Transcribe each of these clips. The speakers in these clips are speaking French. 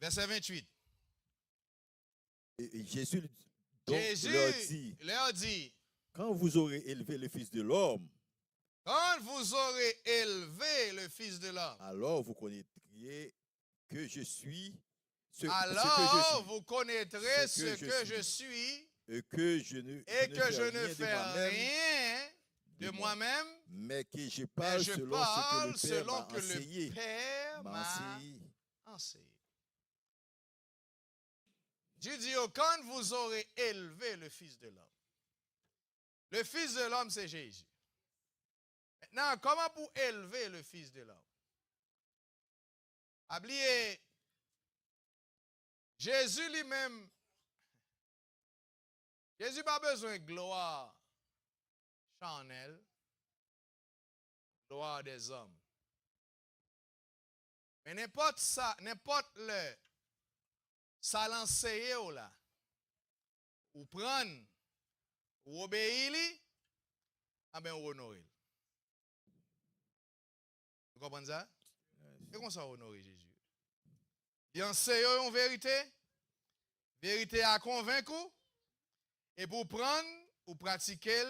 Verset 28. Et Jésus donc leur dit, quand vous aurez élevé le Fils de l'homme, quand vous aurez élevé le Fils de l'homme, alors vous connaîtriez que je suis alors vous connaîtrez ce que je suis et que je ne fais rien de moi-même, mais que je parle selon ce que le Père m'a enseigné. Dieu dit, oh, quand vous aurez élevé le Fils de l'homme, le Fils de l'homme, c'est Jésus. Maintenant, comment pour élever le Fils de l'homme? Oubliez, Jésus lui-même, Jésus n'a pas besoin de gloire charnelle, gloire des hommes. Mais n'importe ça l'enseigner ou là, ou prendre, ou obéir, ah ben ou honorer. Vous comprenez ça? Et comment ça honorer Jésus? Il enseigne en vérité à convaincre, et pour prendre, ou pratiquer,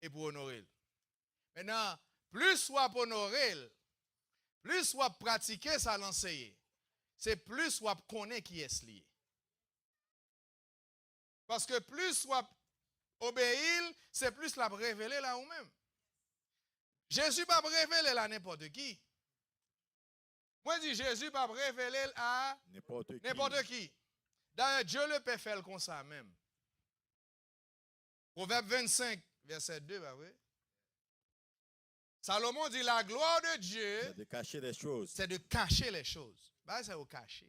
et pour honorer. Maintenant, plus soit honorer, plus soit pratiquer, ça l'enseigner. C'est plus soit connaître qui est lié. Parce que plus soit obéir, c'est plus la révéler là ou même. Jésus ne va pas révéler à n'importe qui. Moi, je dis Jésus ne va pas révéler à n'importe qui. D'ailleurs, Dieu le peut faire comme ça même. Proverbe 25, verset 2, bah oui. Salomon dit la gloire de Dieu, c'est de cacher les choses. C'est de cacher les choses. Bah, c'est au cacher.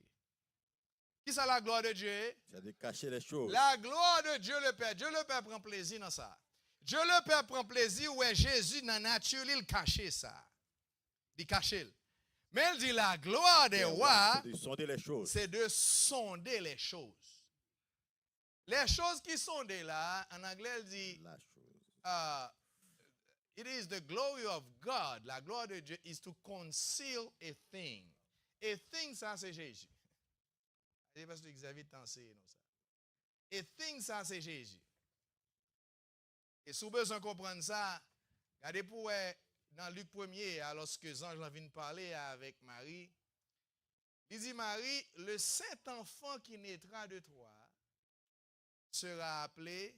Qui c'est la gloire de Dieu? C'est de cacher les choses. La gloire de Dieu le Père. Dieu le Père prend plaisir dans ça. Dieu le Père prend plaisir où Jésus dans la nature, il cache ça. Il cache. Mais il dit la gloire des rois, c'est de sonder les choses. C'est de sonder les choses. Les choses qui sont là, en anglais, il dit La chose. it is the glory of God. La gloire de Dieu is to conceal a thing. A thing, ça c'est Jésus. Parce que Xavier t'enseigne ça. A thing, ça c'est Jésus. Et si vous avez besoin de comprendre ça, regardez pour dans Luc 1er, alors que les anges viennent parler avec Marie, il dit Marie, le saint enfant qui naîtra de toi sera appelé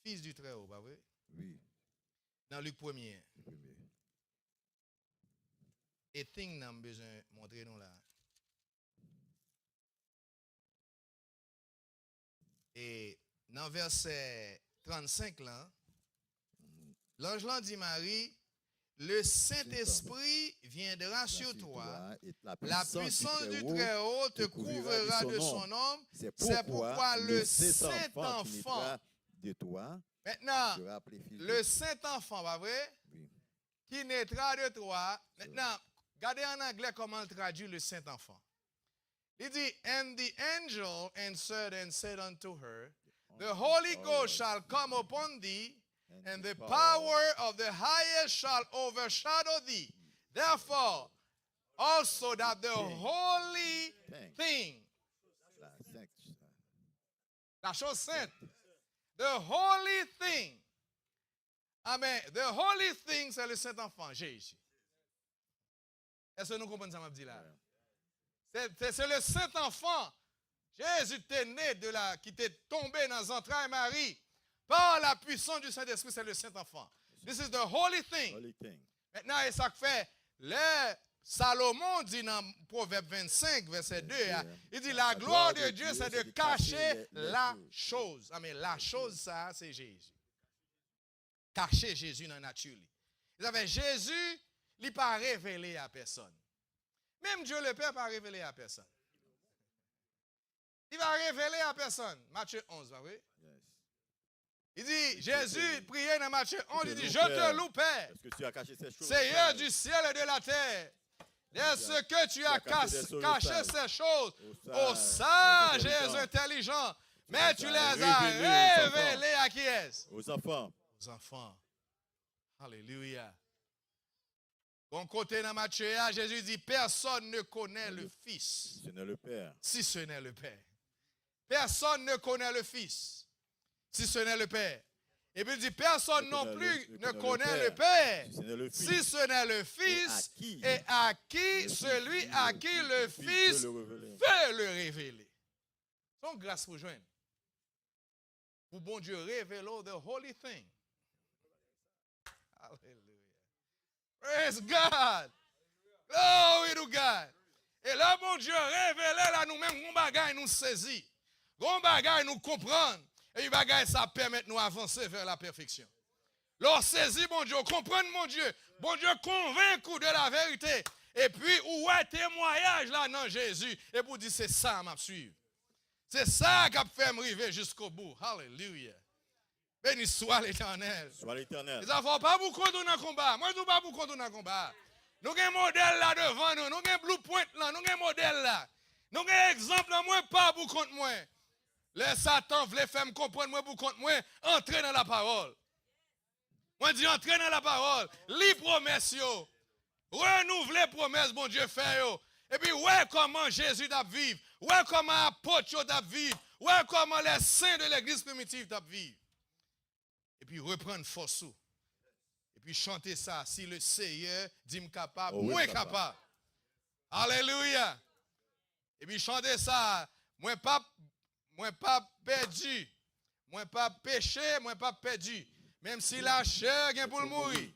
fils du Très-Haut, pas vrai? Oui. Dans Luc 1er. Et thing n'a besoin de montrer nous là. Et dans verset 35 là, l'ange là dit Marie, le Saint-Esprit viendra sur toi, la puissance du Très-Haut te couvrira de son ombre. C'est pourquoi le Saint-Enfant de toi, maintenant, le Saint-Enfant, pas vrai? Oui. Qui naîtra de toi. Maintenant, regardez en anglais comment il traduit le Saint-Enfant. Il dit, and the angel answered and said unto her, the Holy Ghost shall come upon thee, and the power of the highest shall overshadow thee. Therefore, also that the holy thing, la chose sainte, the holy thing, amen, the holy thing, c'est le Saint-Enfant, Jésus. Est-ce que nous comprenons ça, m'a dit là? C'est le Saint-Enfant. Jésus t'est né qui t'est tombé dans les entrailles Marie. Par la puissance du Saint-Esprit, c'est le Saint-Enfant. This is the holy thing. Maintenant, et ça fait, Salomon dit dans Proverbe 25, verset 2, il dit la gloire de Dieu, c'est de cacher la chose. Ah, mais la chose, ça, c'est Jésus. Cacher Jésus dans la nature. Jésus, il n'est pas révélé à personne. Même Dieu le Père pas révélé à personne. Il va révéler à personne. Matthieu 11, oui. Yes. Il dit, Jésus priait dans Matthieu 11, il dit, je te loue, Père, Seigneur du ciel et de la terre, de ce que tu as caché ces choses aux sages et aux intelligents, mais tu les as révélées à qui est-ce? Aux enfants. Aux enfants. Alléluia. Bon côté dans Matthieu, Jésus dit, personne ne connaît le Fils. Si ce n'est le Père. Si ce n'est le Père. Personne ne connaît le Fils. Si ce n'est le Père. Et puis il dit, personne non plus ne connaît le Père. Si ce n'est le Fils. Et à qui celui à qui le Fils veut le révéler. Son grâce pour joindre. Pour bon Dieu révéler the holy thing. Hallelujah. Praise God. Glory to God. Et là, bon Dieu révélé là nous-mêmes, mon bagage nous saisit. Mon bagage nous comprendre. Et bagage ça permet de nous avancer vers la perfection. Leur saisit, bon Dieu, comprendre, mon Dieu. Bon Dieu convaincu de la vérité. Et puis, où est témoignage là dans Jésus. Et pour dire, c'est ça m'a suivre. C'est ça qui a fait me arriver jusqu'au bout. Hallelujah. Béni soit l'Éternel. Soit l'Éternel. Les enfants, pas beaucoup dans le combat. Moi, je ne pas beaucoup dans le combat. Nous avons un modèle là devant nous. Nous avons un blueprint là. Nous avons un modèle là. Nous avons un exemple là. Moi, pas beaucoup contre moi. Les Satan voulait faire me comprendre moi beaucoup contre moi. Entrer dans la parole. Moi, je dis entrer dans la parole. Lis promesses. Renouveler promesses, bon Dieu, fait. Et puis, ouais, comment Jésus t'a vivre. Ouais, comment apôtre t'a vivre. Ouais, comment les saints de l'église primitive t'a vivre. Et puis, reprendre force. Et puis, chanter ça. Si le Seigneur dit me capable, moi capable. Alléluia. Et puis, chanter ça. Moi pas perdu. Moi pas péché, moi pas perdu. Même si la chair vient pour le mourir.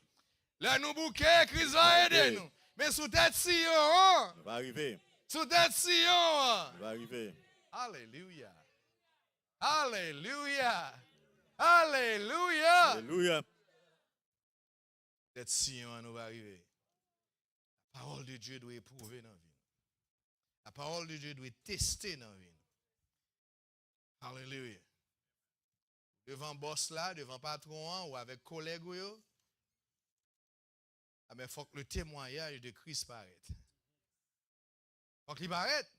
Là, nous bouquets, Christ va aider nous. Mais sous tête Sion, va arriver. Sous tête Sion, va arriver. Alléluia. Alléluia. Alléluia. Alléluia. Tête Sion nous va arriver. La parole de Dieu doit éprouver dans la vie. La parole de Dieu doit tester dans la vie. Alléluia. Devant boss là, devant patron ou avec collègue il faut que le témoignage de Christ paraisse. Il faut qu'il paraisse.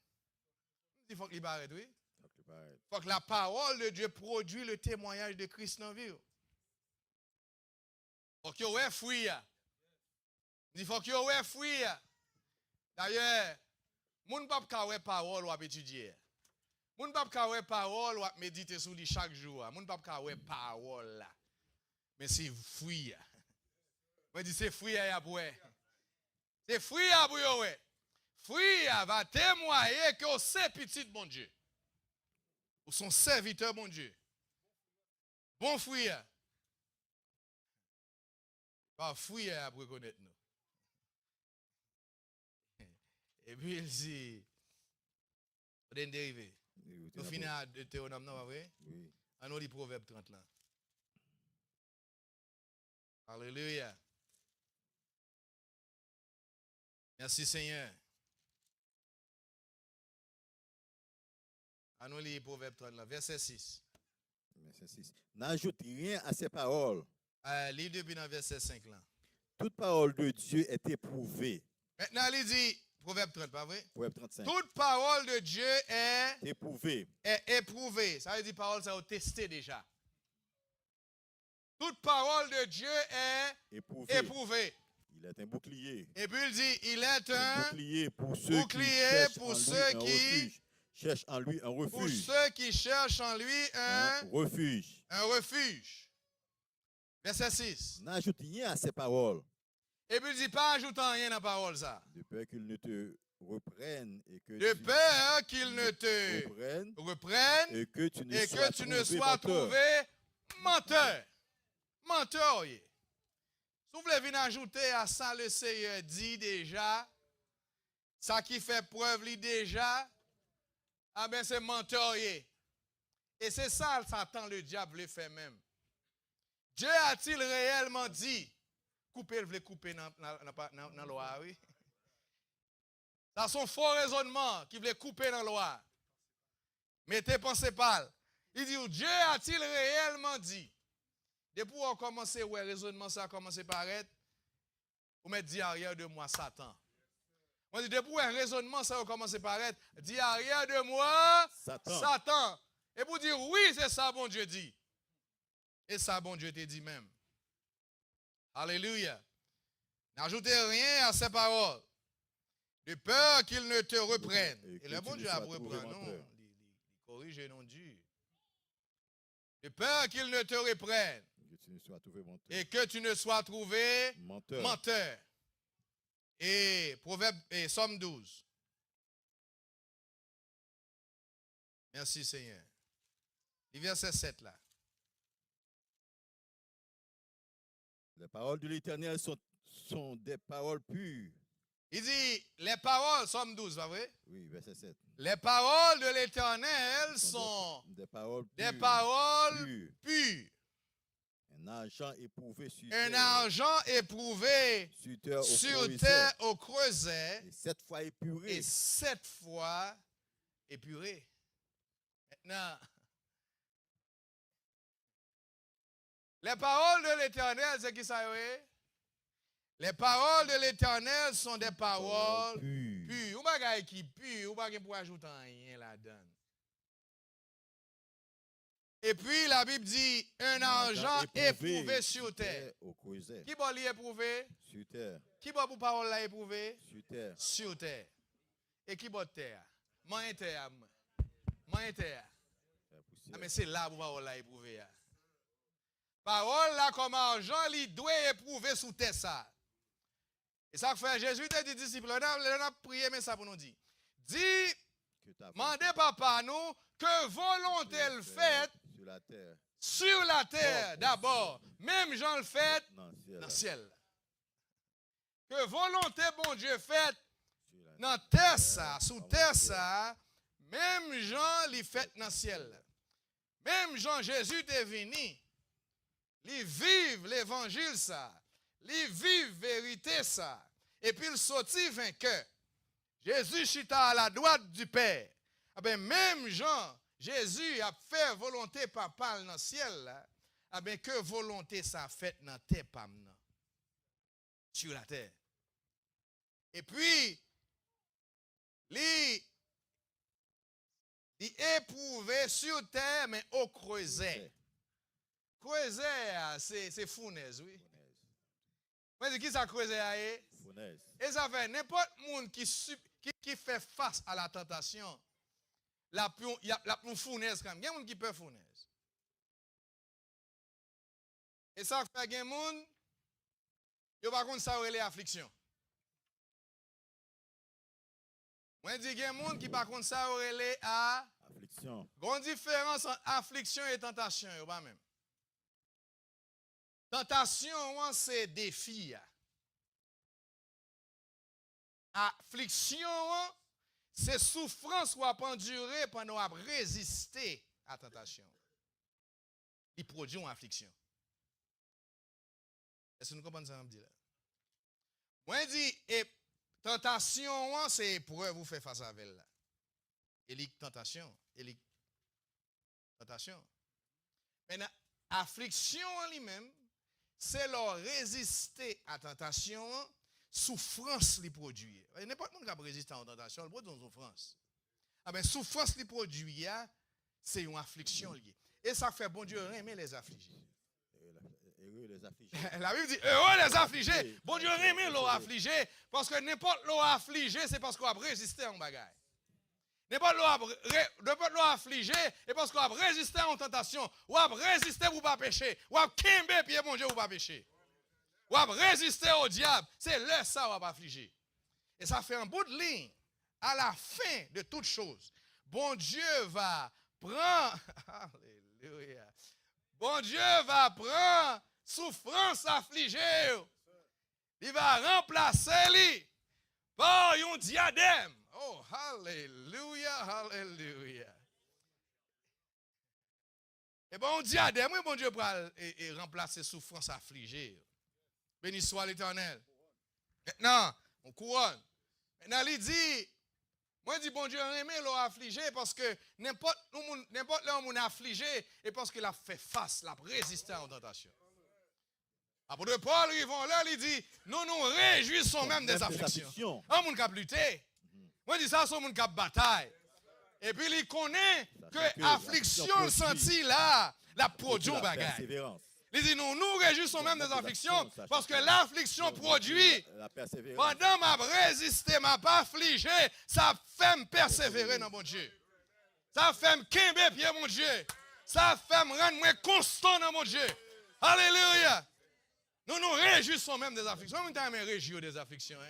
Il faut qu'il paraisse, oui. Il faut que la parole de Dieu produise le témoignage de Christ dans la vie. Il faut qu'il y ait fruit. Il faut qu'il y ait fruit. D'ailleurs, mon ne peut pas parole ou étudier. Mon ne peut pas parole ou méditer sur lui chaque jour. Mon ne peut pas parole. Mais c'est fruit. Moi, dis c'est fruit à boire. C'est fruit à boire. Fruit va témoigner que c'est petit bon Dieu. Ou son serviteur bon Dieu. Bon fruit. Pas fruit à reconnaître nous. Et puis il dit, on est dérivé. Nous finissons à Théonome, non, pas vrai? Oui. On nous dit Proverbe 30 là. Alléluia. Merci Seigneur. On nous lit Proverbe 30 là, verset 6. Verset 6. N'ajoute rien à ces paroles. Lis depuis dans verset 5 là. Toute parole de Dieu est éprouvée. Maintenant, il dit, Proverbe 30, pas vrai? Proverbe 35. Toute parole de Dieu est éprouvée. Est éprouvée. Ça veut dire parole, ça a testé déjà. Toute parole de Dieu est éprouvée. Il est un bouclier. Et puis il dit, il est un bouclier pour ceux qui cherchent en lui un refuge. Pour ceux qui cherchent en lui un refuge. Un refuge. Verset 6. N'ajoute rien à ces paroles. Et puis il dit, pas ajoutant rien à la parole ça. De peur qu'il ne te reprenne et que peur qu'il ne te reprenne et que tu ne sois trouvé menteur. Menteur. Si vous voulez venir ajouter à ça, le Seigneur dit déjà, ça qui fait preuve lui déjà, ah ben c'est menteur. Et c'est ça, Satan, le diable, le fait même. Dieu a-t-il réellement dit, couper, le couper dans la loi, oui? C'est son faux raisonnement qui voulait couper dans la loi. Mettez pensez pas. Il dit, Dieu a-t-il réellement dit? Depuis qu'on commence, ouais, raisonnement, ça a commencé par être, vous mettez dit arrière de moi, Satan. On dit, depuis un raisonnement, ça a commencé par être, dit arrière de moi, Satan. Et pour dire, oui, c'est ça, bon Dieu dit. Et ça, bon Dieu te dit même. Alléluia. N'ajoutez rien à ces paroles, de peur qu'il ne te reprenne. Et le bon Dieu a reprendre, non. Il corrige non Dieu. De peur qu'il ne te reprenne. Et que tu ne sois trouvé menteur. Et Proverbe et Somme 12. Merci Seigneur. Le verset 7 là. Les paroles de l'Éternel sont des paroles pures. Il dit, les paroles, Somme 12, pas vrai? Oui, verset 7. Les paroles de l'Éternel sont des paroles pures. Un argent éprouvé sur terre au creuset. Et 7 fois épuré. Et 7 fois épuré. Maintenant, les paroles de l'Éternel, c'est qui ça y est? Les paroles de l'Éternel sont des paroles pures. Ou pas qui pure, ou pas pour ajouter rien là-dedans. Et puis la Bible dit un argent éprouvé sur terre. Qui va l'éprouver? Sur terre. Qui va pour parole là éprouver? Sur terre. Sur terre. Et qui va terre? Moi terre. Ah mais c'est là pour parole là éprouver. Parole là comme argent, il doit éprouver sous terre ça. Et ça fait Jésus te dit disciples, on a prié mais ça pour nous dire. Dis, mandez papa nous que volonté le fait sur la terre d'abord, même Jean le fait dans le ciel. Que volonté bon Dieu fait dans terre ça, sous terre ça, même Jean le fait dans le ciel. Même Jean Jésus est venu, il vive l'évangile ça. Li vive vérité ça. Et puis il sortit vainqueur. Jésus chita à la droite du Père. Ah ben même Jean, Jésus a fait volonté papa dans le ciel là. Ah ben que volonté ça fait dans terre pam sur la terre. Et puis li éprouvé sur terre mais au creuset. Creuset c'est fournaise oui. Mais qui ça creuse est? Et ça fait n'importe monde qui fait face à la tentation. La plus fournaise quand même. Il y a des gens qui peuvent fournaise. Et ça fait qu'il y a des gens qui par contre ça relève affliction. Moi je dis qu'il y a des gens qui par contre ça relève à affliction. Grande différence entre affliction et tentation, pas même. Tentation, c'est défi. Affliction, c'est souffrance ou à endurer pendant à résister à la tentation. Il produit une affliction. Est-ce que nous comprenons ça? Moi, je dis, tentation, c'est épreuve vous faire face à elle. Et tentation. Maintenant, affliction en lui-même, c'est leur résister à la tentation, souffrance les produit. N'importe qui qui résister à la tentation, il produit une souffrance. Ah ben, souffrance les produit, c'est une affliction liée. Et ça fait bon Dieu aimer les affligés. La Bible dit heureux les affligés. Bon Dieu aimer les affligés parce que n'importe l'eau affligé, c'est parce qu'on a résisté à un bagage. N'importe l'eau affligé, et parce qu'on a résisté à une tentation, ou a résisté pour ne pas pécher, ou a kembe pied mon Dieu pour ne pas pécher. Ou a résisté au diable, c'est là ça ou a affligé. Et ça fait un bout de ligne. À la fin de toute chose, bon Dieu va prendre, alléluia, bon Dieu va prendre souffrance affligée. Il va remplacer lui par un diadème. Oh, hallelujah, hallelujah. Et bon, diadème, oui, bon Dieu pour remplacer souffrance affligée. Béni soit l'Éternel. Maintenant, on couronne. Maintenant, il dit, moi, je dis, bon Dieu, aimé l'homme affligé parce que n'importe l'homme affligé et parce qu'il a fait face, il a résisté à la tentation. Après Paul, ils vont là, il dit, nous nous réjouissons même des afflictions. Un monde qui a lutté. Moi, je dis ça, c'est un monde qui a bataille. Et puis, il connaît que l'affliction senti là, la produit un bagage. Il dit, nous réjouissons même des afflictions parce que l'affliction produit. Pendant ma résisté, m'a pas affligé, ça fait me persévérer dans mon Dieu. Ça fait me quimber pied, mon Dieu. Ça fait me rendre moins constant dans mon Dieu. Alléluia. Nous nous réjouissons même des afflictions. Nous nous réjouissons des afflictions.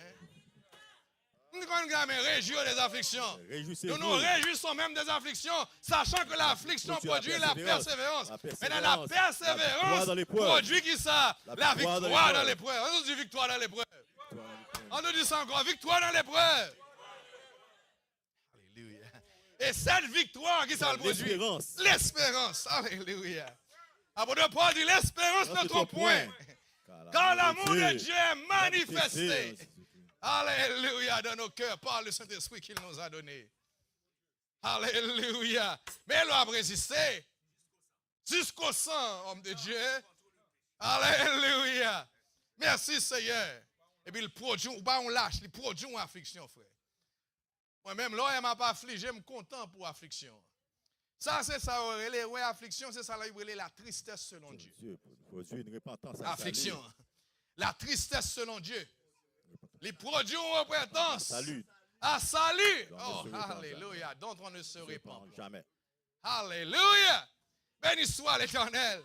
Nous nous réjouissons des afflictions. Nous nous réjouissons même des afflictions, sachant que l'affliction produit la persévérance. Mais dans la persévérance, produit qui ça? La victoire dans l'épreuve. On nous dit victoire dans l'épreuve. On nous dit ça encore, victoire dans l'épreuve. Alléluia. Et cette victoire qui ça le produit? L'espérance. Alléluia. Apôtre Paul dit l'espérance ne trompe point. Quand l'amour de Dieu est manifesté. Alléluia dans nos cœurs par le Saint-Esprit qu'il nous a donné. Alléluia. Mais elle a résisté jusqu'au sang, homme de Dieu. Alléluia. Merci Seigneur. Et puis il produit, ou pas on lâche, il produit une affliction, frère. Moi-même, là, il ne m'a pas affligé, je suis content pour affliction. Ça, c'est ça, ouais, affliction, c'est ça, la tristesse selon Dieu. Affliction. La tristesse selon Dieu. Les produits ont repentance. Salut. À salut. Oh, alléluia. Dont on ne se répand pas. Jamais. Alléluia. Béni soit l'Éternel.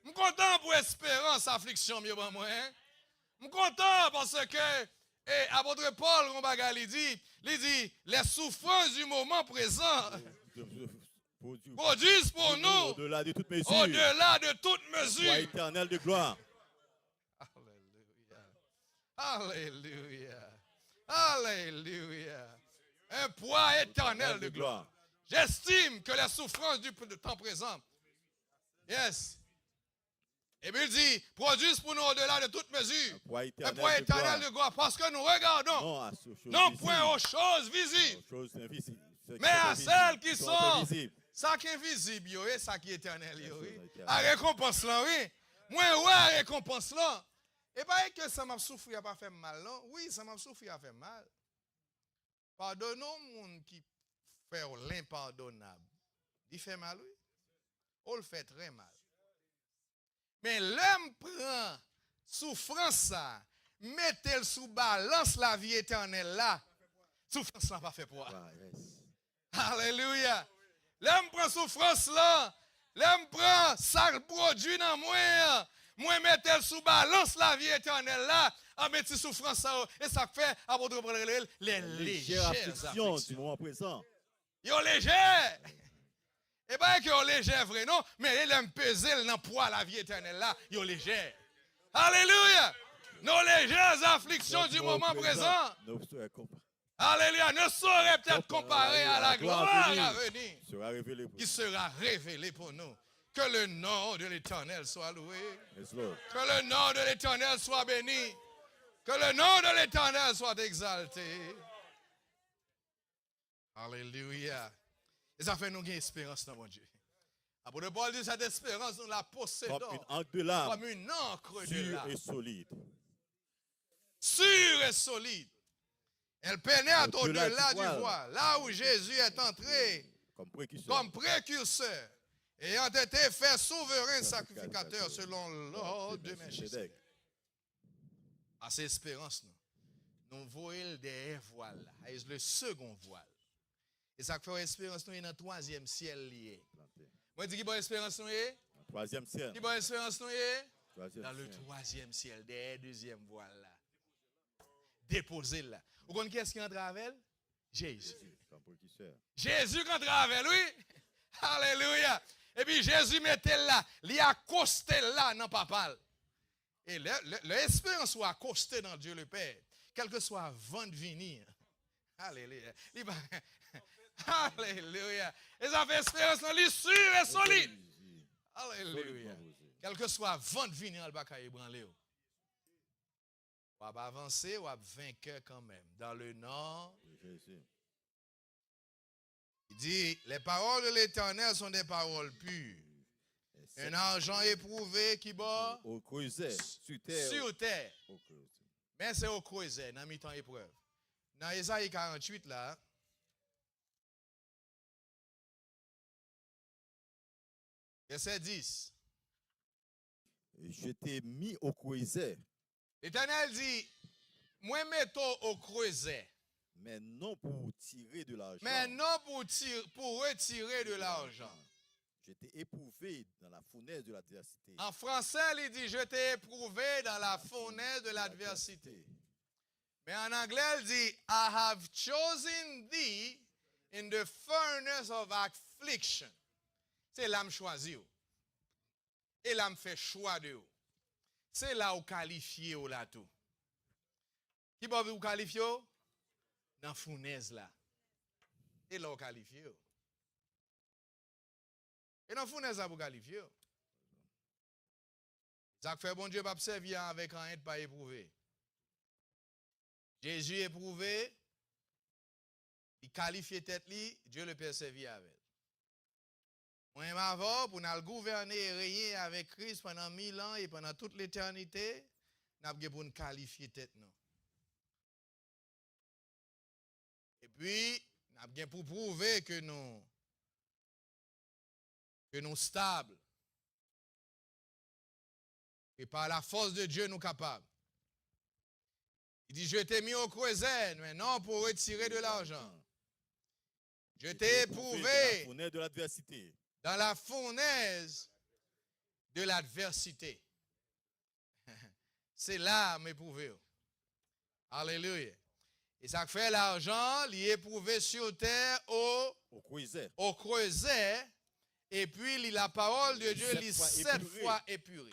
Je suis content pour espérance, affliction, mieux pour moi. Je suis content parce que, apôtre Paul, il dit, les souffrances du moment présent produisent pour nous, au-delà de toute mesure, au-delà de toute mesure, foi éternelle de gloire. Alléluia. Alléluia. Un poids éternel de gloire. J'estime que les souffrances du temps présent, yes. Et puis il dit, produisent pour nous au-delà de toute mesure. Un poids éternel de gloire. Parce que nous regardons, non point aux choses visibles, mais à celles qui sont, ça qui est visible, et ça qui est éternel. À récompense là, oui. Moi, ouais, à récompense là. Et pas que ça m'a souffert, n'a pas fait mal, non? Oui, ça m'a souffert, a fait mal. Pardonnons monde qui fait l'impardonnable. Il fait mal, oui? On le fait très mal. Mais l'homme prend souffrance, ça, mettez-le sous balance la vie éternelle là. Souffrance n'a pas fait pour. Alléluia. L'homme prend souffrance là. L'homme prend ça produit dans moi. Moi, mettez sous balance la vie éternelle là, à mettre souffrance ça, et ça fait, à votre les légères afflictions du moment présent. Yo légères. Et pas que yo légères, vrai, non, mais il aime peser dans poids la vie éternelle là, yo légères. Alléluia. Nos légères afflictions du moment présent. Alléluia, ne sauraient peut-être comparer à la gloire à venir qui sera révélée pour nous. Que le nom de l'Éternel soit loué. Yes, que le nom de l'Éternel soit béni. Que le nom de l'Éternel soit exalté. Alléluia. Et ça fait nous une espérance dans mon Dieu. Apôtre Paul dit cette espérance, nous la possédons comme une encre de l'âme. Sûre et solide. Sûre et solide. Elle pénètre au-delà du voile. Là où Jésus est entré comme précurseur. Ayant été fait souverain sacrificateur selon l'ordre de Melchisedec. À cette espérance, nous voyons des voiles. Le second voile. Et ça fait espérance, nous dans le troisième ciel lié. Moi, je dis qui bonne espérance, nous est? Troisième ciel. Qui bonne espérance, nous est? Dans le troisième ciel, des deuxième voile là. Déposé là. Vous connaissez qui est-ce qui entre avec elle? Jésus. Jésus qui entre avec lui. Alléluia. Et puis Jésus mettait là, il accosté là dans papa. Et l'espérance soit accosté dans Dieu le Père, quel que soit avant de venir. Alléluia. Alléluia. Et ça fait espérance dans l'issue et solide. Alléluia. Quel que soit avant de venir, il va ébranler. On va avancer, on va vaincre quand même. Dans le nom. Il dit, les paroles de l'Éternel sont des paroles pures. Un argent éprouvé qui bat au creuset, sur terre. Mais c'est au creuset, dans mi-temps épreuve. Dans Ésaïe 48, là, verset 10. Je t'ai mis au creuset, L'Éternel dit, moi mettons au creuset, mais non pour tirer de l'argent. mais non pour retirer de l'argent. Je t'ai éprouvé dans la fournaise de l'adversité. En français, il dit, je t'ai éprouvé dans la fournaise de l'adversité. Mais en anglais, il dit, I have chosen thee in the furnace of affliction. C'est là que je choisis. Et là, je fais choix de vous. C'est là où qualifié ou là tout. Qui peut vous qualifier? Dans la fournaise là. Et là où qualifié. Et dans la fournaise là, vous qualifiez. Ça fait bon Dieu pas servir avec un aide pas éprouvé. Jésus éprouvé, il qualifie tête li, Dieu le Père servir avec. Moi m'avons pour nous gouverner et régner avec Christ pendant 1000 ans et pendant toute l'éternité, nous avons pour nous qualifier tête nous. Et puis, nous avons pour prouver que nous stables. Et par la force de Dieu, nous sommes capables. Il dit, je t'ai mis au creuset, mais non pour retirer de l'argent. Je t'ai éprouvé dans la fournaise de l'adversité. Dans la fournaise de l'adversité. C'est là m'éprouver. Alléluia. Et ça fait l'argent, il est éprouvé sur terre au creuset. Et puis la parole de Dieu, il 7 fois épuré.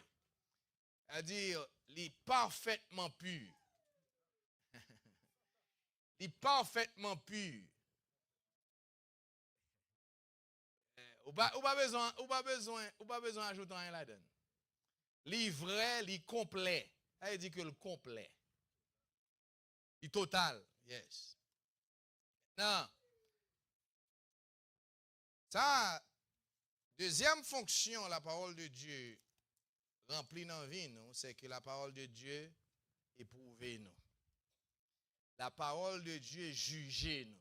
C'est-à-dire, il est parfaitement pur. Il est parfaitement pur. Ou pas besoin d'ajouter rien là-dedans. Il vrai, il complet. Il dit que le complet. Il total. Yes. Non. Ça, deuxième fonction, la parole de Dieu remplit dans la vie, c'est que la parole de Dieu éprouve nous. La parole de Dieu juge nous.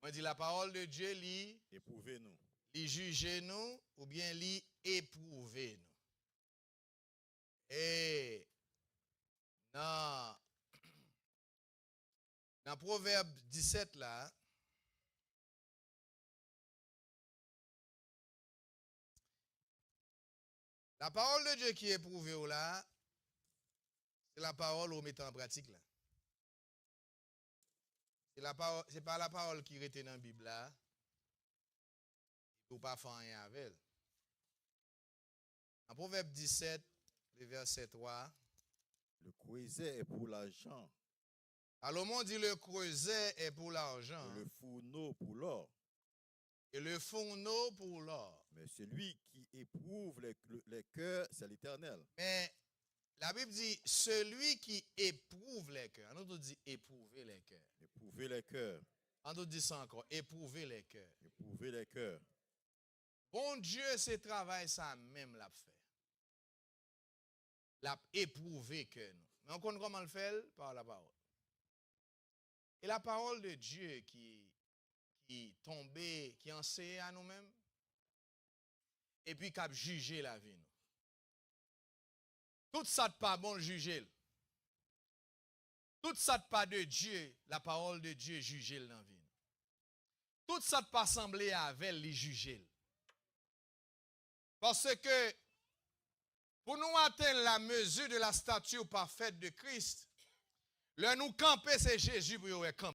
Moi dis la parole de Dieu lit éprouve nous. Li juge nous ou bien li éprouve nous. Et dans Proverbe 17 là, la parole de Dieu qui est éprouvée là, c'est la parole qu'on met en pratique là. C'est pas la parole qui était dans la Bible là. Il ne faut pas faire rien avec elle. En Proverbe 17, le verset 3. Le creuset est pour l'argent. Salomon dit le creuset est pour l'argent. Le fourneau pour l'or. Et le fourneau pour l'or. Mais celui qui éprouve les cœurs, c'est l'Éternel. Mais la Bible dit celui qui éprouve les cœurs. On nous dit éprouver les cœurs. Éprouver les cœurs. On nous dit ça encore, éprouver les cœurs. Éprouver les cœurs. Bon Dieu, ce travail, ça même l'a fait. L'a éprouvé que nous. Mais on connaît comment le fait par la parole. Et la parole de Dieu qui tombait, qui enseigne à nous-mêmes, et puis qui a jugé la vie. Tout ça n'est pas bon juger. Tout ça n'est pas de Dieu, la parole de Dieu juger dans la vie. Tout ça n'est pas semblé avec les juger. Parce que pour nous atteindre la mesure de la stature parfaite de Christ, le nous camper, c'est Jésus pour nous camper.